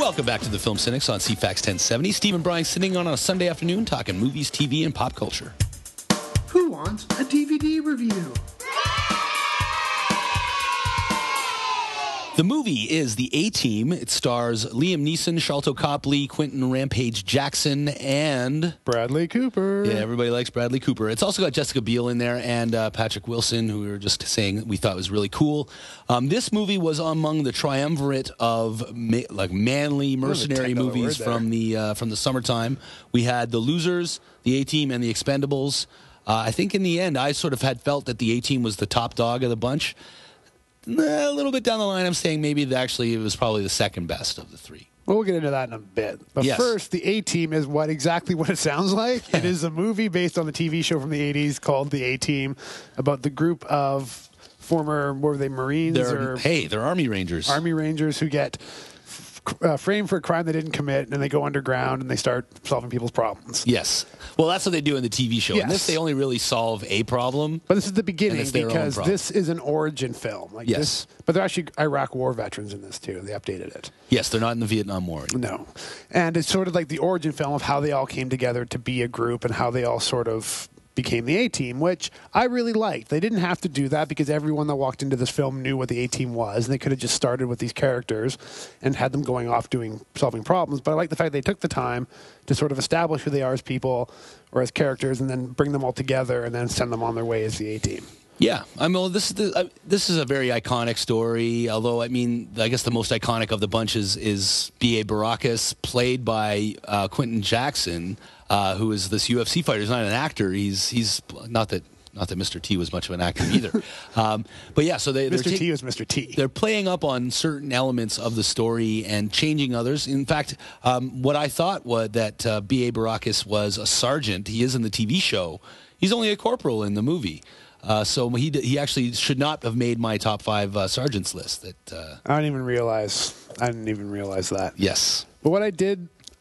Welcome back to the Film Cynics on C-FAX 1070. Steve and Brian sitting on a Sunday afternoon talking movies, TV, and pop culture. Who wants a DVD review? The movie is The A-Team. It stars Liam Neeson, Sharlto Copley, Quentin Rampage Jackson, and Bradley Cooper. Yeah, everybody likes Bradley Cooper. It's also got Jessica Biel in there and Patrick Wilson, who we were just saying we thought was really cool. This movie was among the triumvirate of manly mercenary movies from the summertime. We had The Losers, The A-Team, and The Expendables. I think in the end, I sort of had felt that The A-Team was the top dog of the bunch. A little bit down the line, I'm saying maybe actually it was probably the second best of the three. Well, we'll get into that in a bit. But first, The A-Team is exactly what it sounds like. It is a movie based on the TV show from the 80s called The A-Team about the group of former, what were they, Marines? They're Army Rangers. Army Rangers who get framed for a crime they didn't commit, and they go underground and they start solving people's problems. Yes. Well, that's what they do in the TV show. Yes. In this, they only really solve a problem. But this is the beginning because this is an origin film. But they're actually Iraq War veterans in this, too. They updated it. Yes, they're not in the Vietnam War. No. And it's sort of like the origin film of how they all came together to be a group and how they all sort of became the A-Team, which I really liked. They didn't have to do that because everyone that walked into this film knew what the A-Team was, and they could have just started with these characters and had them going off solving problems. But I like the fact they took the time to sort of establish who they are as people or as characters and then bring them all together and then send them on their way as the A-Team. Yeah, I mean, this is a very iconic story. Although, I mean, I guess the most iconic of the bunch is B.A. Baracus, played by Quentin Jackson, who is this UFC fighter. He's not an actor. He's not that Mr. T was much of an actor either. But yeah, so Mr. T was Mr. T. They're playing up on certain elements of the story and changing others. In fact, what I thought was that B.A. Baracus was a sergeant. He is in the TV show. He's only a corporal in the movie. So he actually should not have made my top 5 sergeants list. I didn't even realize that. Yes. But what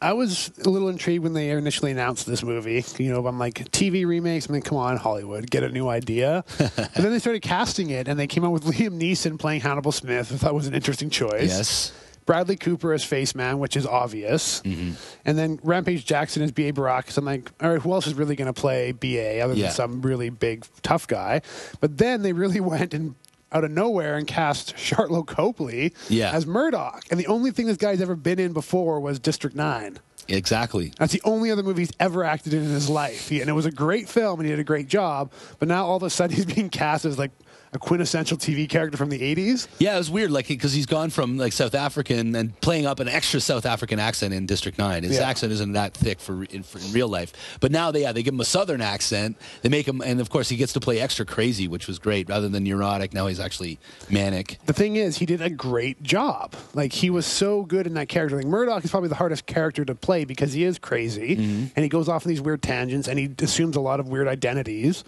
I was a little intrigued when they initially announced this movie. You know, I'm like, TV remakes? I mean, come on, Hollywood, get a new idea. And then they started casting it, and they came out with Liam Neeson playing Hannibal Smith, which I thought was an interesting choice. Yes. Bradley Cooper as Face Man, which is obvious. Mm-hmm. And then Rampage Jackson as B.A. Baracus. I'm like, all right, who else is really going to play B.A. other than some really big, tough guy? But then they really went and out of nowhere and cast Sharlto Copley as Murdoch. And the only thing this guy's ever been in before was District 9. Exactly. That's the only other movie he's ever acted in his life. And it was a great film, and he did a great job. But now all of a sudden he's being cast as like a quintessential TV character from the 80s. Yeah, it was weird, because he's gone from South African and playing up an extra South African accent in District 9. His accent isn't that thick in real life. But now they give him a Southern accent. They make him, and of course he gets to play extra crazy, which was great. Rather than neurotic, now he's actually manic. The thing is, he did a great job. He was so good in that character. Murdoch is probably the hardest character to play because he is crazy, and he goes off on these weird tangents, and he assumes a lot of weird identities.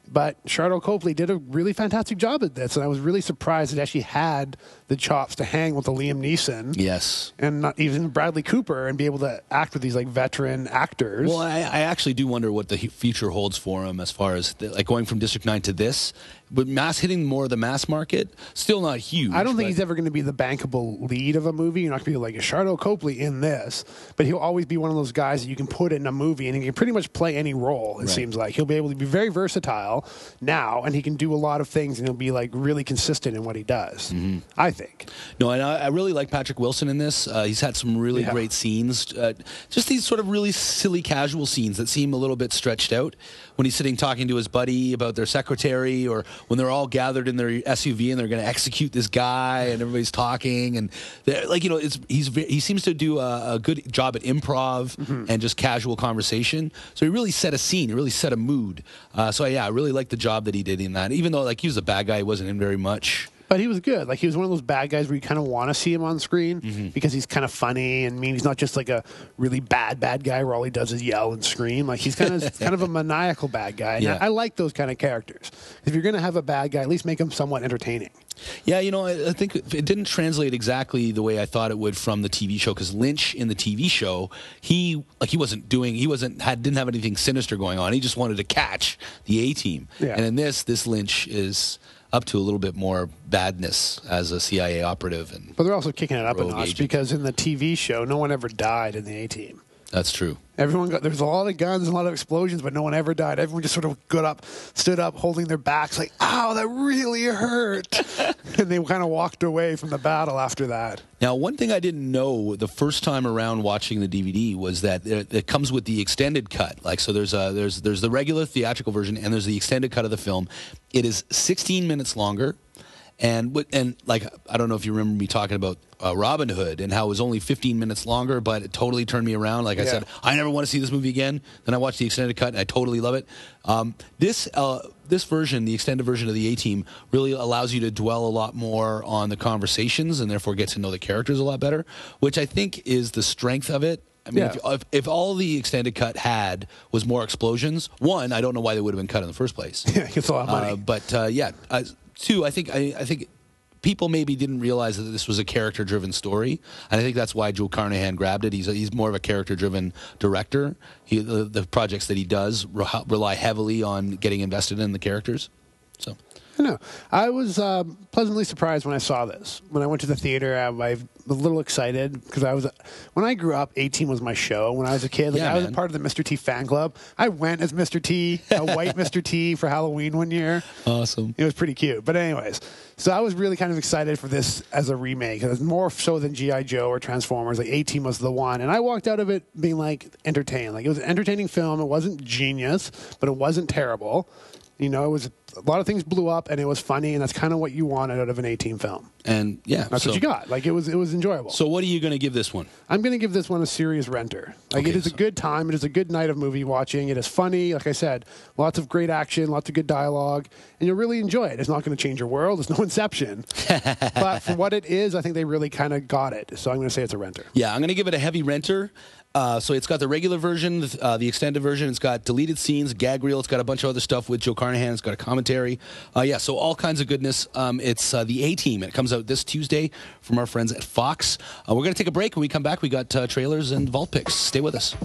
But Sharlto Copley did a really fantastic job at this, and I was really surprised it actually had the chops to hang with the Liam Neeson. Yes. And not even Bradley Cooper and be able to act with these veteran actors. Well, I actually do wonder what the future holds for him as far as going from District 9 to this. But hitting more of the mass market, still not huge. I don't think he's ever going to be the bankable lead of a movie. You're not going to be like a Sharlto Copley in this, but he'll always be one of those guys that you can put in a movie and he can pretty much play any role, it seems like. He'll be able to be very versatile now, and he can do a lot of things, and he'll be really consistent in what he does, I think. No, and I really like Patrick Wilson in this. He's had some really great scenes. Just these sort of really silly, casual scenes that seem a little bit stretched out. When he's sitting talking to his buddy about their secretary, or when they're all gathered in their SUV and they're going to execute this guy, and everybody's talking, and he seems to do a good job at improv and just casual conversation. So he really set a scene, he really set a mood. So yeah, I really like the job that he did in that. Even though he was a bad guy, he wasn't in very much. But he was good. He was one of those bad guys where you kind of want to see him on screen because he's kind of funny and mean. He's not just a really bad guy where all he does is yell and scream. He's kind of a maniacal bad guy. And I like those kind of characters. If you're going to have a bad guy, at least make him somewhat entertaining. Yeah, I think it didn't translate exactly the way I thought it would from the TV show, because Lynch in the TV show, didn't have anything sinister going on. He just wanted to catch the A-Team. Yeah. And in this Lynch is up to a little bit more badness as a CIA operative. But they're also kicking it up a rogue notch agent. because in the TV show, no one ever died in the A-Team. That's true. There's a lot of guns and a lot of explosions, but no one ever died. Everyone just sort of stood up, holding their backs like, ow, that really hurt. And they kind of walked away from the battle after that. Now, one thing I didn't know the first time around watching the DVD was that it comes with the extended cut. Like, so there's the regular theatrical version and there's the extended cut of the film. It is 16 minutes longer. And like, I don't know if you remember me talking about Robin Hood and how it was only 15 minutes longer, but it totally turned me around. Like I said, I never want to see this movie again. Then I watched the extended cut, and I totally love it. This version, the extended version of the A-Team, really allows you to dwell a lot more on the conversations and therefore get to know the characters a lot better, which I think is the strength of it. I mean, if all the extended cut was more explosions, one, I don't know why they would have been cut in the first place. Yeah, it's a lot of money. Two, I think people maybe didn't realize that this was a character-driven story, and I think that's why Joe Carnahan grabbed it. He's more of a character-driven director. The projects that he does rely heavily on getting invested in the characters. So. I know. I was pleasantly surprised when I saw this. When I went to the theater, I was a little excited because when I grew up, A-Team was my show. When I was a kid, I was a part of the Mr. T fan club. I went as Mr. T, a white Mr. T for Halloween one year. Awesome. It was pretty cute. But anyways, so I was really kind of excited for this as a remake. It was more so than G.I. Joe or Transformers. Like A-Team was the one. And I walked out of it being entertained. It was an entertaining film. It wasn't genius, but it wasn't terrible. You know, it was a lot of things blew up, and it was funny, and that's kind of what you wanted out of an A-Team film. And that's what you got. It was enjoyable. So, what are you going to give this one? I'm going to give this one a serious renter. It is a good time. It is a good night of movie watching. It is funny. Like I said, lots of great action, lots of good dialogue, and you'll really enjoy it. It's not going to change your world. It's no Inception, but for what it is, I think they really kind of got it. So I'm going to say it's a renter. Yeah, I'm going to give it a heavy renter. So it's got the regular version, the extended version. It's got deleted scenes, gag reel. It's got a bunch of other stuff with Joe Carnahan. It's got a commentary. So all kinds of goodness. It's the A-Team, and it comes out this Tuesday from our friends at Fox. We're going to take a break. When we come back, we got trailers and vault picks. Stay with us.